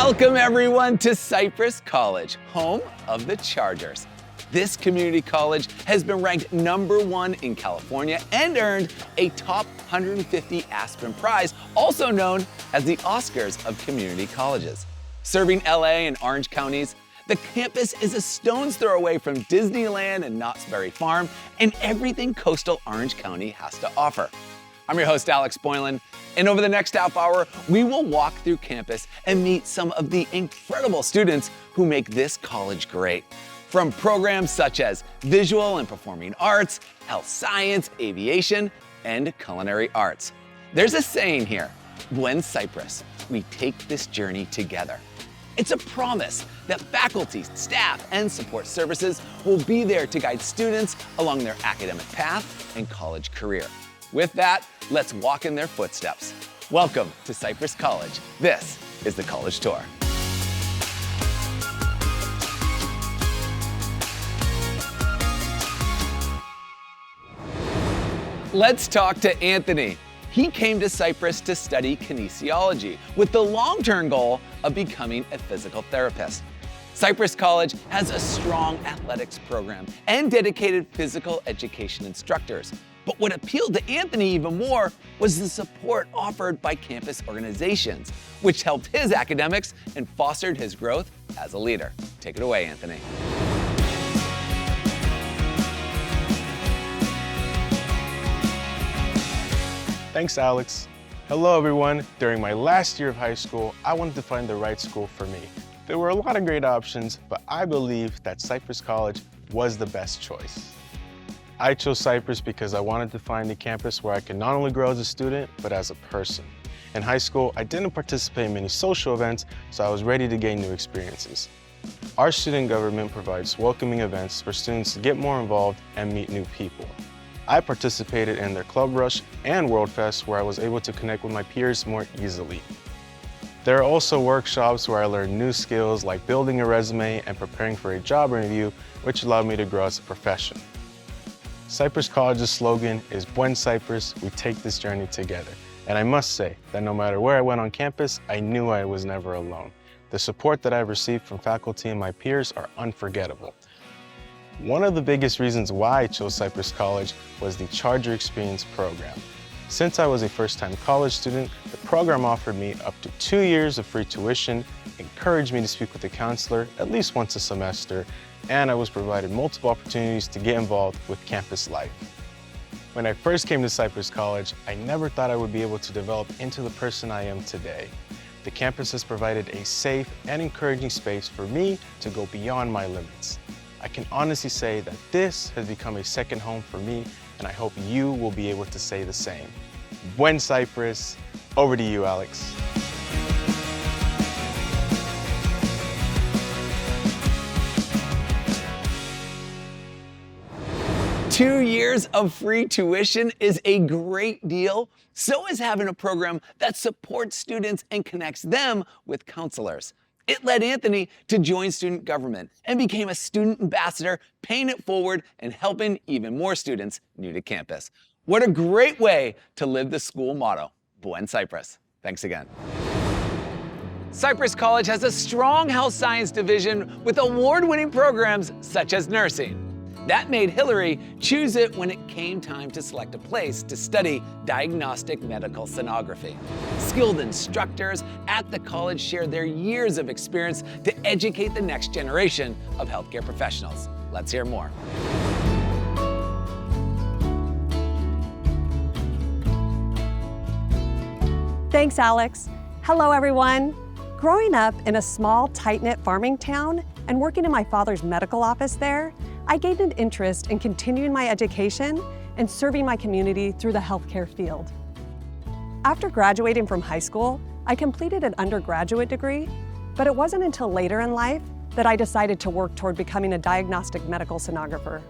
Welcome everyone to Cypress College, home of the Chargers. This community college has been ranked #1 in California and earned a top 150 Aspen Prize, also known as the Oscars of community colleges. Serving LA and Orange counties, the campus is a stone's throw away from Disneyland and Knott's Berry Farm and everything coastal Orange County has to offer. I'm your host, Alex Boylan, and over the next half hour, we will walk through campus and meet some of the incredible students who make this college great. From programs such as visual and performing arts, health science, aviation, and culinary arts. There's a saying here, Buen Cypress, we take this journey together. It's a promise that faculty, staff, and support services will be there to guide students along their academic path and college career. With that, let's walk in their footsteps. Welcome to Cypress College. This is the College Tour. Let's talk to Anthony. He came to Cypress to study kinesiology with the long-term goal of becoming a physical therapist. Cypress College has a strong athletics program and dedicated physical education instructors. But what appealed to Anthony even more was the support offered by campus organizations, which helped his academics and fostered his growth as a leader. Take it away, Anthony. Thanks, Alex. Hello, everyone. During my last year of high school, I wanted to find the right school for me. There were a lot of great options, but I believe that Cypress College was the best choice. I chose Cypress because I wanted to find a campus where I could not only grow as a student, but as a person. In high school, I didn't participate in many social events, so I was ready to gain new experiences. Our student government provides welcoming events for students to get more involved and meet new people. I participated in their Club Rush and World Fest, where I was able to connect with my peers more easily. There are also workshops where I learned new skills like building a resume and preparing for a job interview, which allowed me to grow as a professional. Cypress College's slogan is Buen Cypress, we take this journey together. And I must say that no matter where I went on campus, I knew I was never alone. The support that I've received from faculty and my peers are unforgettable. One of the biggest reasons why I chose Cypress College was the Charger Experience program. Since I was a first-time college student, the program offered me up to 2 years of free tuition, encouraged me to speak with a counselor at least once a semester, and I was provided multiple opportunities to get involved with campus life. When I first came to Cypress College, I never thought I would be able to develop into the person I am today. The campus has provided a safe and encouraging space for me to go beyond my limits. I can honestly say that this has become a second home for me, and I hope you will be able to say the same. Buen Cypress, over to you, Alex. Two years of free tuition is a great deal. So is having a program that supports students and connects them with counselors. It led Anthony to join student government and became a student ambassador, paying it forward and helping even more students new to campus. What a great way to live the school motto, Buen Cypress. Thanks again. Cypress College has a strong health science division with award-winning programs such as nursing. That made Hillary choose it when it came time to select a place to study diagnostic medical sonography. Skilled instructors at the college share their years of experience to educate the next generation of healthcare professionals. Let's hear more. Thanks, Alex. Hello, everyone. Growing up in a small, tight-knit farming town and working in my father's medical office there, I gained an interest in continuing my education and serving my community through the healthcare field. After graduating from high school, I completed an undergraduate degree, but it wasn't until later in life that I decided to work toward becoming a diagnostic medical sonographer.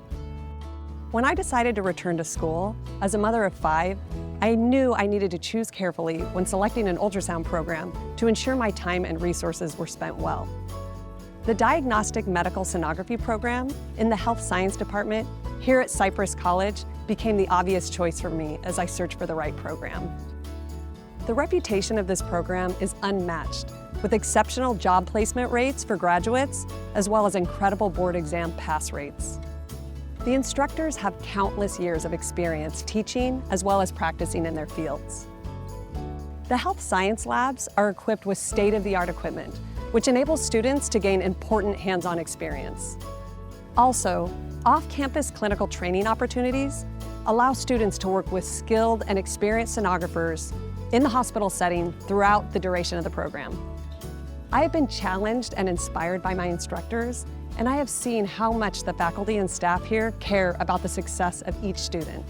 When I decided to return to school, as a mother of 5, I knew I needed to choose carefully when selecting an ultrasound program to ensure my time and resources were spent well. The Diagnostic Medical Sonography program in the Health Science Department here at Cypress College became the obvious choice for me as I searched for the right program. The reputation of this program is unmatched, with exceptional job placement rates for graduates, as well as incredible board exam pass rates. The instructors have countless years of experience teaching as well as practicing in their fields. The health science labs are equipped with state-of-the-art equipment, which enables students to gain important hands-on experience. Also, off-campus clinical training opportunities allow students to work with skilled and experienced sonographers in the hospital setting throughout the duration of the program. I have been challenged and inspired by my instructors, and I have seen how much the faculty and staff here care about the success of each student.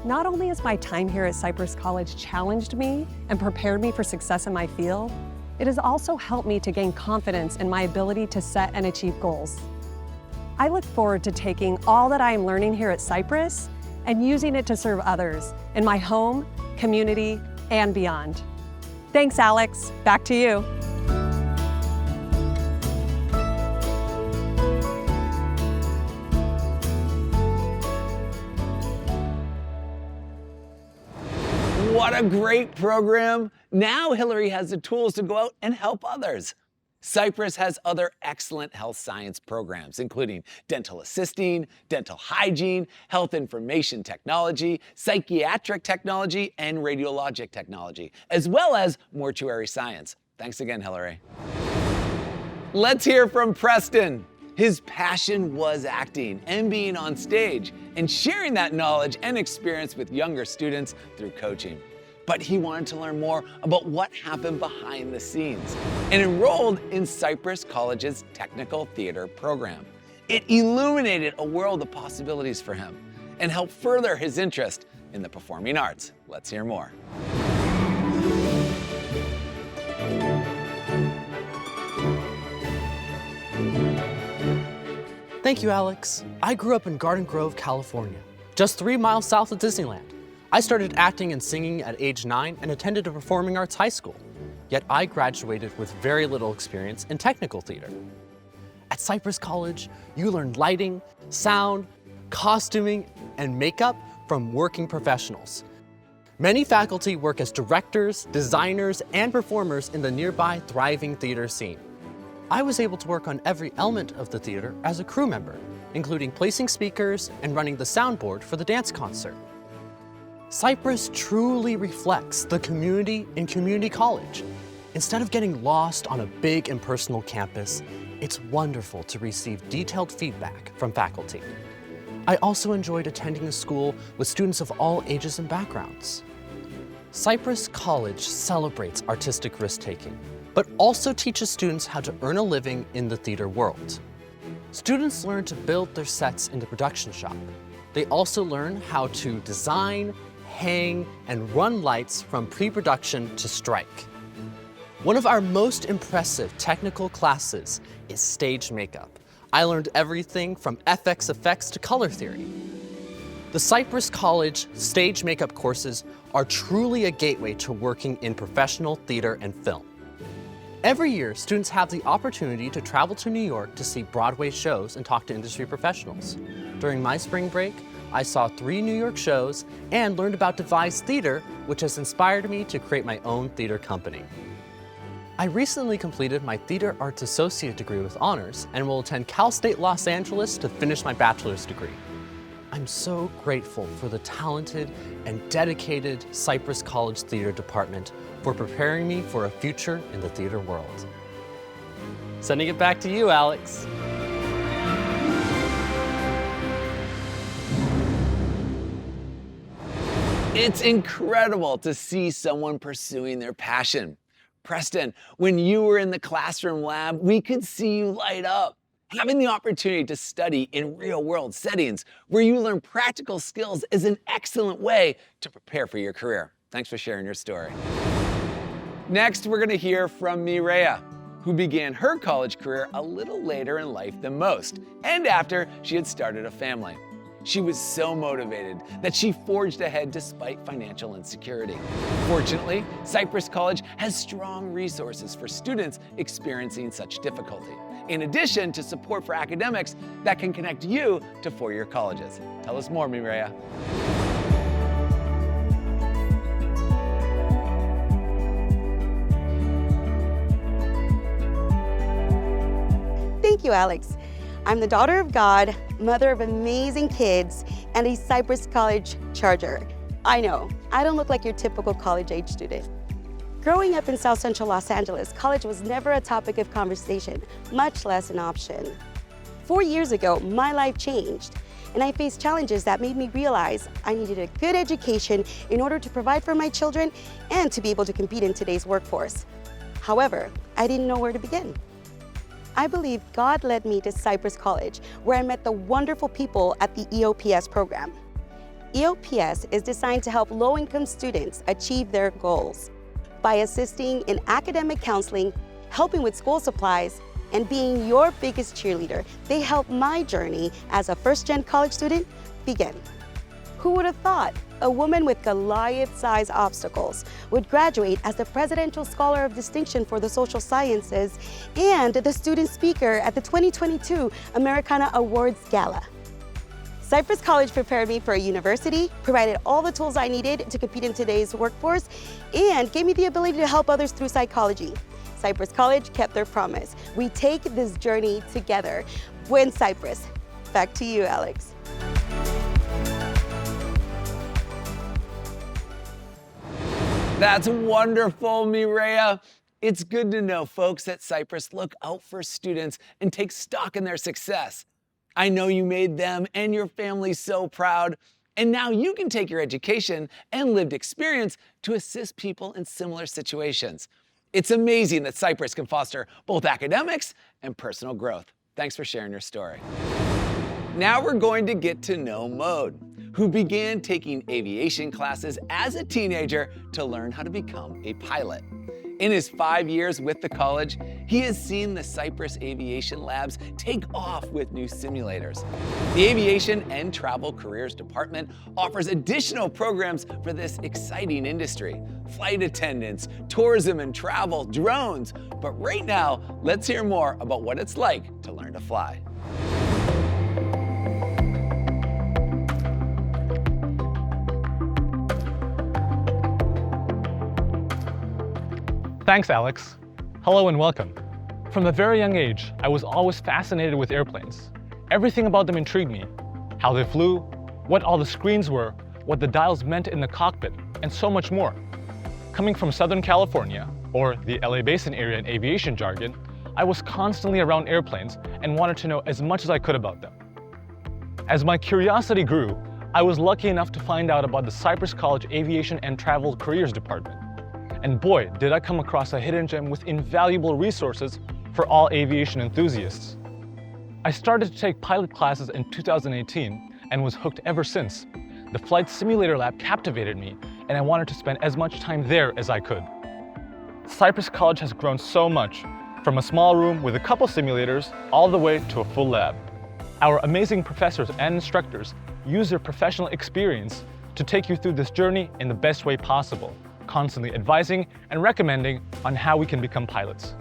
Not only has my time here at Cypress College challenged me and prepared me for success in my field, it has also helped me to gain confidence in my ability to set and achieve goals. I look forward to taking all that I am learning here at Cypress and using it to serve others in my home, community, and beyond. Thanks, Alex. Back to you. What a great program! Now Hillary has the tools to go out and help others. Cypress has other excellent health science programs, including dental assisting, dental hygiene, health information technology, psychiatric technology, and radiologic technology, as well as mortuary science. Thanks again, Hillary. Let's hear from Preston. His passion was acting and being on stage and sharing that knowledge and experience with younger students through coaching. But he wanted to learn more about what happened behind the scenes and enrolled in Cypress College's technical theater program. It illuminated a world of possibilities for him and helped further his interest in the performing arts. Let's hear more. Thank you, Alex. I grew up in Garden Grove, California, just 3 miles south of Disneyland. I started acting and singing at age 9 and attended a performing arts high school. Yet I graduated with very little experience in technical theater. At Cypress College, you learn lighting, sound, costuming, and makeup from working professionals. Many faculty work as directors, designers, and performers in the nearby thriving theater scene. I was able to work on every element of the theater as a crew member, including placing speakers and running the soundboard for the dance concert. Cypress truly reflects the community in community college. Instead of getting lost on a big impersonal campus, it's wonderful to receive detailed feedback from faculty. I also enjoyed attending a school with students of all ages and backgrounds. Cypress College celebrates artistic risk-taking, but also teaches students how to earn a living in the theater world. Students learn to build their sets in the production shop. They also learn how to design, hang, and run lights from pre-production to strike. One of our most impressive technical classes is stage makeup. I learned everything from FX effects to color theory. The Cypress College stage makeup courses are truly a gateway to working in professional theater and film. Every year, students have the opportunity to travel to New York to see Broadway shows and talk to industry professionals. During my spring break, I saw 3 New York shows and learned about devised theater, which has inspired me to create my own theater company. I recently completed my Theater Arts Associate degree with honors and will attend Cal State Los Angeles to finish my bachelor's degree. I'm so grateful for the talented and dedicated Cypress College Theater Department for preparing me for a future in the theater world. Sending it back to you, Alex. It's incredible to see someone pursuing their passion. Preston, when you were in the classroom lab, we could see you light up. Having the opportunity to study in real-world settings where you learn practical skills is an excellent way to prepare for your career. Thanks for sharing your story. Next, we're going to hear from Mireya, who began her college career a little later in life than most, and after she had started a family. She was so motivated that she forged ahead despite financial insecurity. Fortunately, Cypress College has strong resources for students experiencing such difficulty, in addition to support for academics that can connect you to four-year colleges. Tell us more, Mireya. Thank you, Alex. I'm the daughter of God, mother of amazing kids, and a Cypress College Charger. I know, I don't look like your typical college-age student. Growing up in South Central Los Angeles, college was never a topic of conversation, much less an option. 4 years ago, my life changed, and I faced challenges that made me realize I needed a good education in order to provide for my children and to be able to compete in today's workforce. However, I didn't know where to begin. I believe God led me to Cypress College, where I met the wonderful people at the EOPS program. EOPS is designed to help low-income students achieve their goals by assisting in academic counseling, helping with school supplies, and being your biggest cheerleader. They helped my journey as a first-gen college student begin. Who would have thought a woman with Goliath-sized obstacles would graduate as the Presidential Scholar of Distinction for the Social Sciences and the student speaker at the 2022 Americana Awards Gala? Cypress College prepared me for a university, provided all the tools I needed to compete in today's workforce, and gave me the ability to help others through psychology. Cypress College kept their promise. We take this journey together. Buen Cypress. Back to you, Alex. That's wonderful, Mireya. It's good to know folks at Cypress look out for students and take stock in their success. I know you made them and your family so proud, and now you can take your education and lived experience to assist people in similar situations. It's amazing that Cypress can foster both academics and personal growth. Thanks for sharing your story. Now we're going to get to know Mode, who began taking aviation classes as a teenager to learn how to become a pilot. In his 5 years with the college, he has seen the Cypress Aviation Labs take off with new simulators. The Aviation and Travel Careers Department offers additional programs for this exciting industry: flight attendants, tourism and travel, drones. But right now, let's hear more about what it's like to learn to fly. Thanks, Alex. Hello and welcome. From a very young age, I was always fascinated with airplanes. Everything about them intrigued me. How they flew, what all the screens were, what the dials meant in the cockpit, and so much more. Coming from Southern California, or the LA Basin area in aviation jargon, I was constantly around airplanes and wanted to know as much as I could about them. As my curiosity grew, I was lucky enough to find out about the Cypress College Aviation and Travel Careers Department. And boy, did I come across a hidden gem with invaluable resources for all aviation enthusiasts. I started to take pilot classes in 2018 and was hooked ever since. The flight simulator lab captivated me, and I wanted to spend as much time there as I could. Cypress College has grown so much, from a small room with a couple simulators all the way to a full lab. Our amazing professors and instructors use their professional experience to take you through this journey in the best way possible, constantly advising and recommending on how we can become pilots.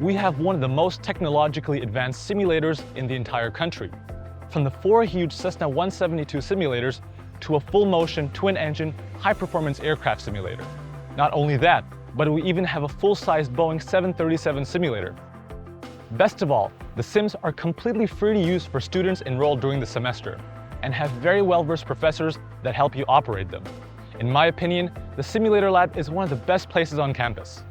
We have one of the most technologically advanced simulators in the entire country. From the 4 huge Cessna 172 simulators to a full-motion, twin-engine, high-performance aircraft simulator. Not only that, but we even have a full-sized Boeing 737 simulator. Best of all, the sims are completely free to use for students enrolled during the semester and have very well-versed professors that help you operate them. In my opinion, the simulator lab is one of the best places on campus.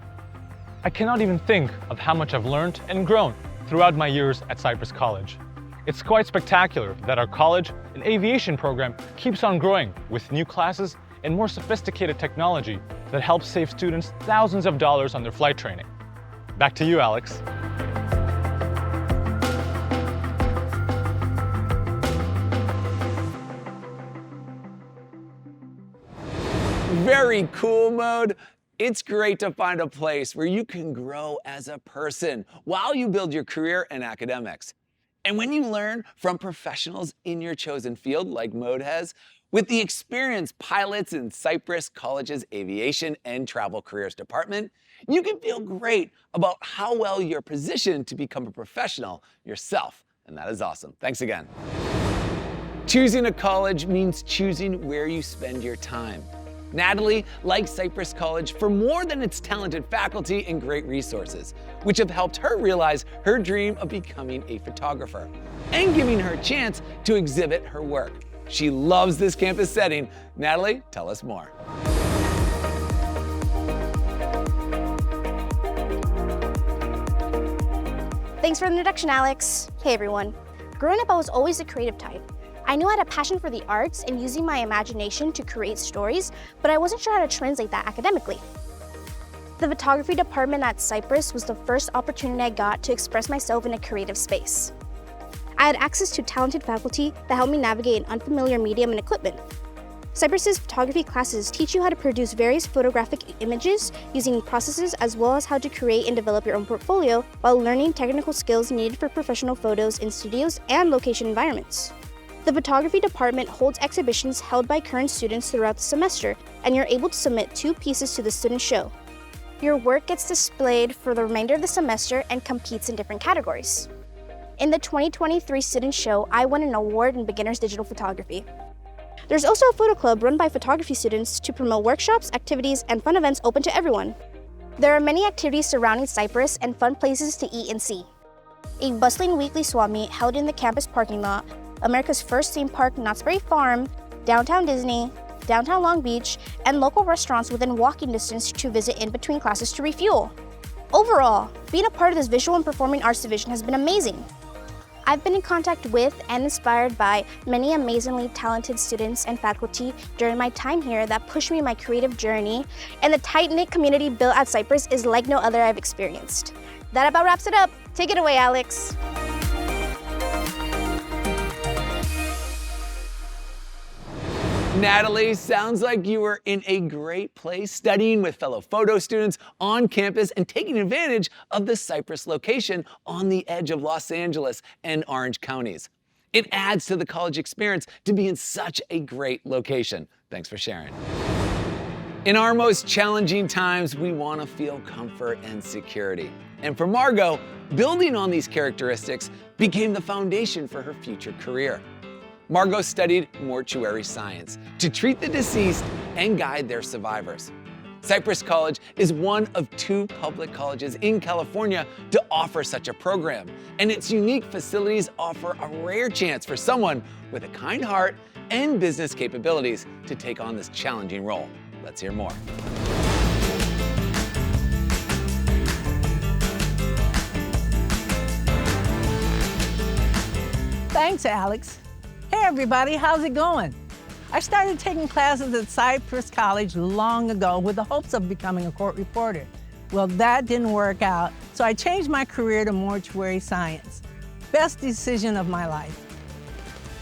I cannot even think of how much I've learned and grown throughout my years at Cypress College. It's quite spectacular that our college and aviation program keeps on growing with new classes and more sophisticated technology that helps save students thousands of dollars on their flight training. Back to you, Alex. Very cool, Mode. It's great to find a place where you can grow as a person while you build your career and academics. And when you learn from professionals in your chosen field, like Mode has, with the experienced pilots in Cypress College's Aviation and Travel Careers Department, you can feel great about how well you're positioned to become a professional yourself. And that is awesome. Thanks again. Choosing a college means choosing where you spend your time. Natalie likes Cypress College for more than its talented faculty and great resources, which have helped her realize her dream of becoming a photographer and giving her a chance to exhibit her work. She loves this campus setting. Natalie, tell us more. Thanks for the introduction, Alex. Hey everyone. Growing up, I was always the creative type. I knew I had a passion for the arts and using my imagination to create stories, but I wasn't sure how to translate that academically. The photography department at Cypress was the first opportunity I got to express myself in a creative space. I had access to talented faculty that helped me navigate an unfamiliar medium and equipment. Cypress's photography classes teach you how to produce various photographic images using processes as well as how to create and develop your own portfolio while learning technical skills needed for professional photos in studios and location environments. The photography department holds exhibitions held by current students throughout the semester, and you're able to submit 2 pieces to the student show. Your work gets displayed for the remainder of the semester and competes in different categories. In the 2023 student show, I won an award in beginner's digital photography. There's also a photo club run by photography students to promote workshops, activities, and fun events open to everyone. There are many activities surrounding Cypress and fun places to eat and see. A bustling weekly swap meet held in the campus parking lot, America's first theme park, Knott's Berry Farm, downtown Disney, downtown Long Beach, and local restaurants within walking distance to visit in between classes to refuel. Overall, being a part of this visual and performing arts division has been amazing. I've been in contact with and inspired by many amazingly talented students and faculty during my time here that pushed me in my creative journey, and the tight-knit community built at Cypress is like no other I've experienced. That about wraps it up. Take it away, Alex. Natalie, sounds like you were in a great place studying with fellow photo students on campus and taking advantage of the Cypress location on the edge of Los Angeles and Orange counties. It adds to the college experience to be in such a great location. Thanks for sharing. In our most challenging times, we want to feel comfort and security. And for Margot, building on these characteristics became the foundation for her future career. Margot studied Mortuary Science to treat the deceased and guide their survivors. Cypress College is one of 2 public colleges in California to offer such a program, and its unique facilities offer a rare chance for someone with a kind heart and business capabilities to take on this challenging role. Let's hear more. Thanks, Alex. Hey everybody, how's it going? I started taking classes at Cypress College long ago with the hopes of becoming a court reporter. Well, that didn't work out, so I changed my career to Mortuary Science. Best decision of my life.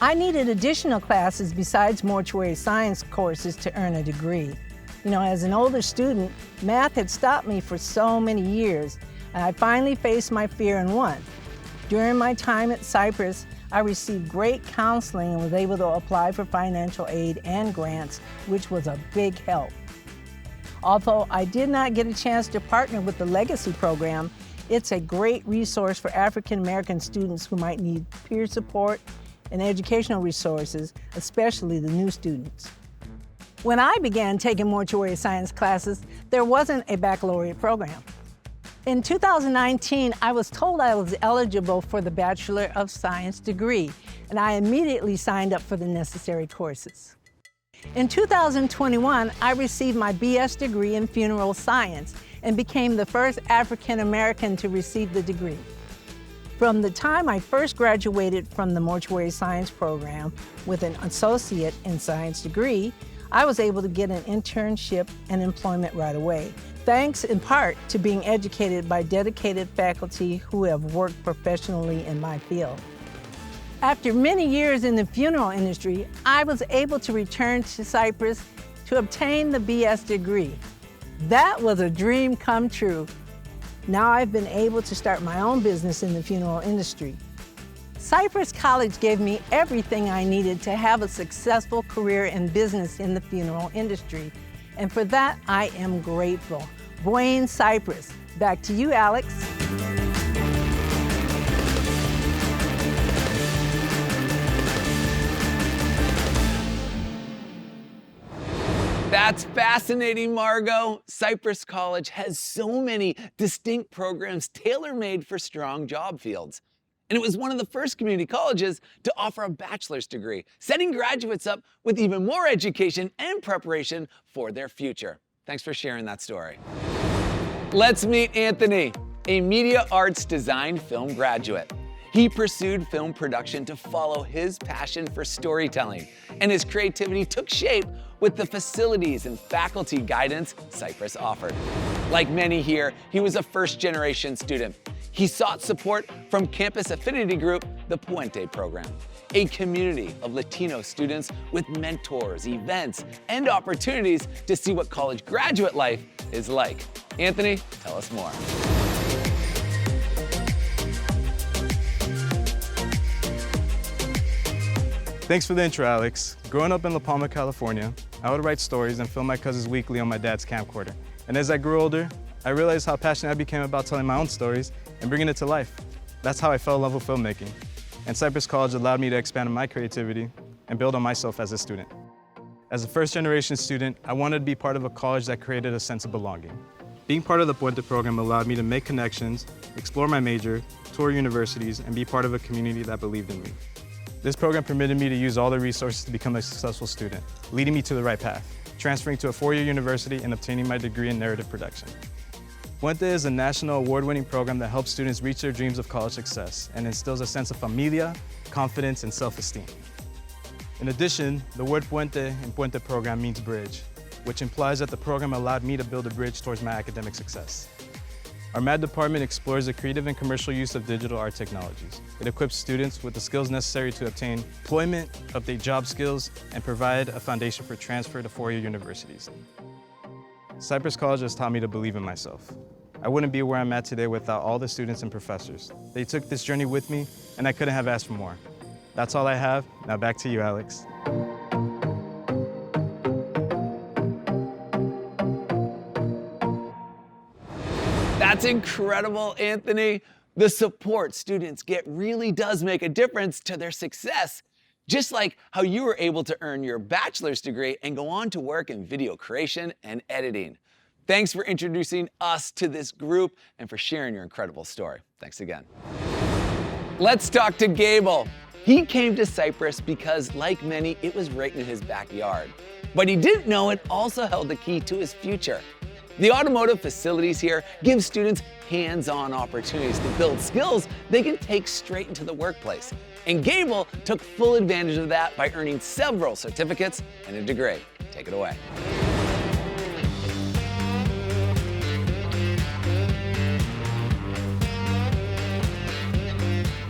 I needed additional classes besides Mortuary Science courses to earn a degree. You know, as an older student, math had stopped me for so many years, and I finally faced my fear and won. During my time at Cypress, I received great counseling and was able to apply for financial aid and grants, which was a big help. Although I did not get a chance to partner with the Legacy program, it's a great resource for African American students who might need peer support and educational resources, especially the new students. When I began taking Mortuary Science classes, there wasn't a baccalaureate program. In 2019, I was told I was eligible for the Bachelor of Science degree, and I immediately signed up for the necessary courses. In 2021, I received my BS degree in funeral science and became the first African American to receive the degree. From the time I first graduated from the Mortuary Science program with an associate in science degree, I was able to get an internship and employment right away, thanks in part to being educated by dedicated faculty who have worked professionally in my field. After many years in the funeral industry, I was able to return to Cypress to obtain the BS degree. That was a dream come true. Now I've been able to start my own business in the funeral industry. Cypress College gave me everything I needed to have a successful career in business in the funeral industry. And for that, I am grateful. Buen Cypress. Back to you, Alex. That's fascinating, Margot. Cypress College has so many distinct programs tailor-made for strong job fields. And it was one of the first community colleges to offer a bachelor's degree, setting graduates up with even more education and preparation for their future. Thanks for sharing that story. Let's meet Anthony, a media arts design film graduate. He pursued film production to follow his passion for storytelling, and his creativity took shape with the facilities and faculty guidance Cypress offered. Like many here, he was a first-generation student. He sought support from campus affinity group, the Puente program, a community of Latino students with mentors, events, and opportunities to see what college graduate life is like. Anthony, tell us more. Thanks for the intro, Alex. Growing up in La Palma, California, I would write stories and film my cousins weekly on my dad's camcorder. And as I grew older, I realized how passionate I became about telling my own stories and bringing it to life. That's how I fell in love with filmmaking. And Cypress College allowed me to expand on my creativity and build on myself as a student. As a first-generation student, I wanted to be part of a college that created a sense of belonging. Being part of the Puente program allowed me to make connections, explore my major, tour universities, and be part of a community that believed in me. This program permitted me to use all the resources to become a successful student, leading me to the right path, transferring to a four-year university and obtaining my degree in narrative production. Puente is a national award-winning program that helps students reach their dreams of college success and instills a sense of familia, confidence, and self-esteem. In addition, the word Puente in Puente program means bridge, which implies that the program allowed me to build a bridge towards my academic success. Our math department explores the creative and commercial use of digital art technologies. It equips students with the skills necessary to obtain employment, update job skills, and provide a foundation for transfer to four-year universities. Cypress College has taught me to believe in myself. I wouldn't be where I'm at today without all the students and professors. They took this journey with me, and I couldn't have asked for more. That's all I have. Now back to you, Alex. That's incredible, Anthony. The support students get really does make a difference to their success, just like how you were able to earn your bachelor's degree and go on to work in video creation and editing. Thanks for introducing us to this group and for sharing your incredible story. Thanks again. Let's talk to Gable. He came to Cypress because, like many, it was right in his backyard. But he didn't know it also held the key to his future. The automotive facilities here give students hands-on opportunities to build skills they can take straight into the workplace. And Gable took full advantage of that by earning several certificates and a degree. Take it away.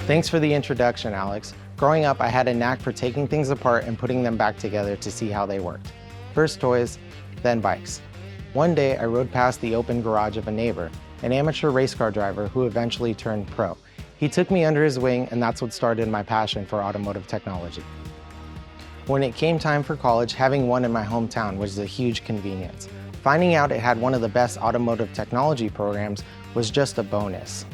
Thanks for the introduction, Alex. Growing up, I had a knack for taking things apart and putting them back together to see how they worked. First toys, then bikes. One day, I rode past the open garage of a neighbor, an amateur race car driver who eventually turned pro. He took me under his wing, and that's what started my passion for automotive technology. When it came time for college, having one in my hometown was a huge convenience. Finding out it had one of the best automotive technology programs was just a bonus.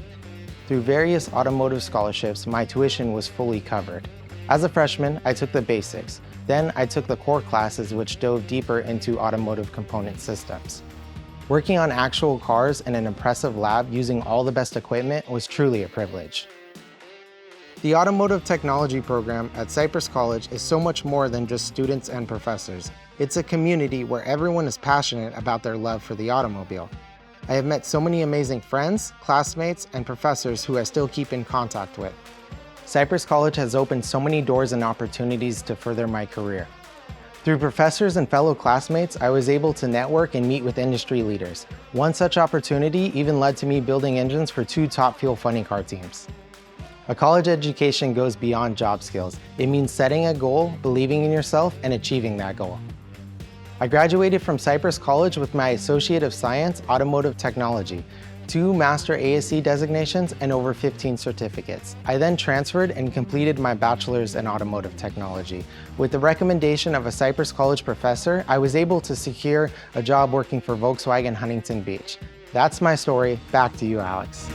Through various automotive scholarships, my tuition was fully covered. As a freshman, I took the basics. Then I took the core classes, which dove deeper into automotive component systems. Working on actual cars in an impressive lab using all the best equipment was truly a privilege. The automotive technology program at Cypress College is so much more than just students and professors. It's a community where everyone is passionate about their love for the automobile. I have met so many amazing friends, classmates, and professors who I still keep in contact with. Cypress College has opened so many doors and opportunities to further my career. Through professors and fellow classmates, I was able to network and meet with industry leaders. One such opportunity even led to me building engines for 2 top fuel funny car teams. A college education goes beyond job skills. It means setting a goal, believing in yourself, and achieving that goal. I graduated from Cypress College with my Associate of Science, Automotive Technology, 2 Master ASC designations, and over 15 certificates. I then transferred and completed my bachelor's in automotive technology. With the recommendation of a Cypress College professor, I was able to secure a job working for Volkswagen Huntington Beach. That's my story. Back to you, Alex.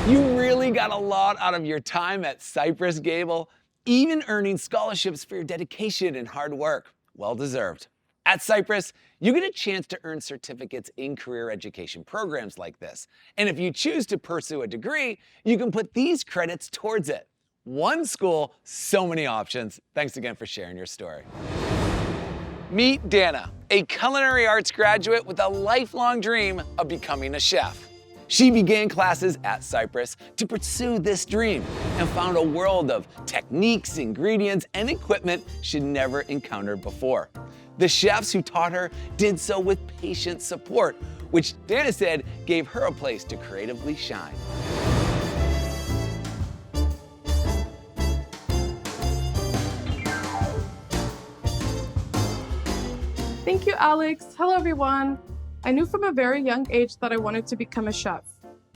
You really got a lot out of your time at Cypress, Gable, even earning scholarships for your dedication and hard work. Well deserved. At Cypress, you get a chance to earn certificates in career education programs like this. And if you choose to pursue a degree, you can put these credits towards it. One school, so many options. Thanks again for sharing your story. Meet Dana, a culinary arts graduate with a lifelong dream of becoming a chef. She began classes at Cypress to pursue this dream and found a world of techniques, ingredients, and equipment she'd never encountered before. The chefs who taught her did so with patient support, which Dana said gave her a place to creatively shine. Thank you, Alex. Hello, everyone. I knew from a very young age that I wanted to become a chef.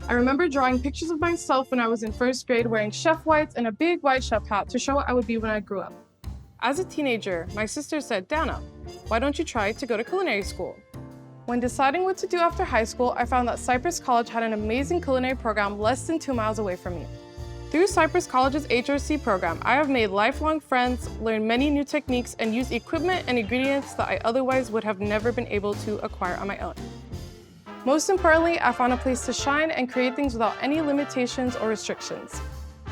I remember drawing pictures of myself when I was in first grade wearing chef whites and a big white chef hat to show what I would be when I grew up. As a teenager, my sister said, Dana, why don't you try to go to culinary school? When deciding what to do after high school, I found that Cypress College had an amazing culinary program less than 2 miles away from me. Through Cypress College's HRC program, I have made lifelong friends, learned many new techniques, and used equipment and ingredients that I otherwise would have never been able to acquire on my own. Most importantly, I found a place to shine and create things without any limitations or restrictions.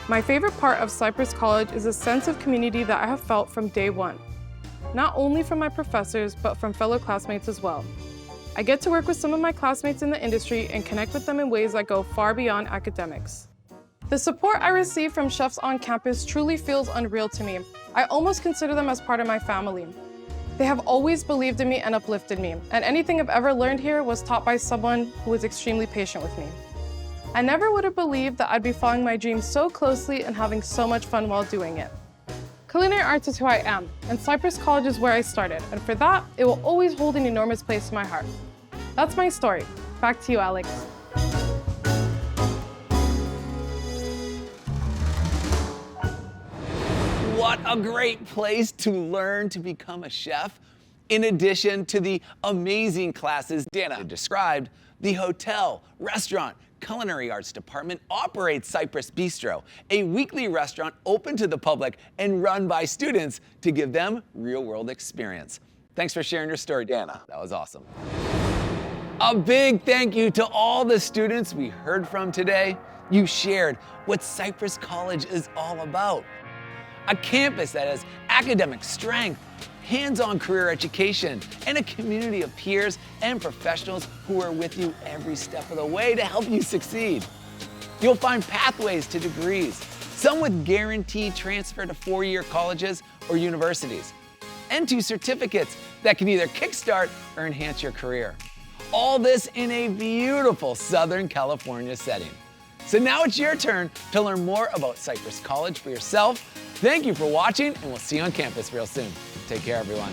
My favorite part of Cypress College is a sense of community that I have felt from day one. Not only from my professors, but from fellow classmates as well. I get to work with some of my classmates in the industry and connect with them in ways that go far beyond academics. The support I receive from chefs on campus truly feels unreal to me. I almost consider them as part of my family. They have always believed in me and uplifted me, and anything I've ever learned here was taught by someone who was extremely patient with me. I never would have believed that I'd be following my dreams so closely and having so much fun while doing it. Culinary Arts is who I am, and Cypress College is where I started, and for that, it will always hold an enormous place in my heart. That's my story. Back to you, Alex. What a great place to learn to become a chef. In addition to the amazing classes Dana described, the hotel, restaurant, Culinary Arts department operates Cypress Bistro, a weekly restaurant open to the public and run by students to give them real-world experience. Thanks for sharing your story, Dana. That was awesome. A big thank you to all the students we heard from today. You shared what Cypress College is all about. A campus that has academic strength, hands-on career education, and a community of peers and professionals who are with you every step of the way to help you succeed. You'll find pathways to degrees, some with guaranteed transfer to four-year colleges or universities, and to certificates that can either kickstart or enhance your career. All this in a beautiful Southern California setting. So now it's your turn to learn more about Cypress College for yourself. Thank you for watching, and we'll see you on campus real soon. Take care, everyone.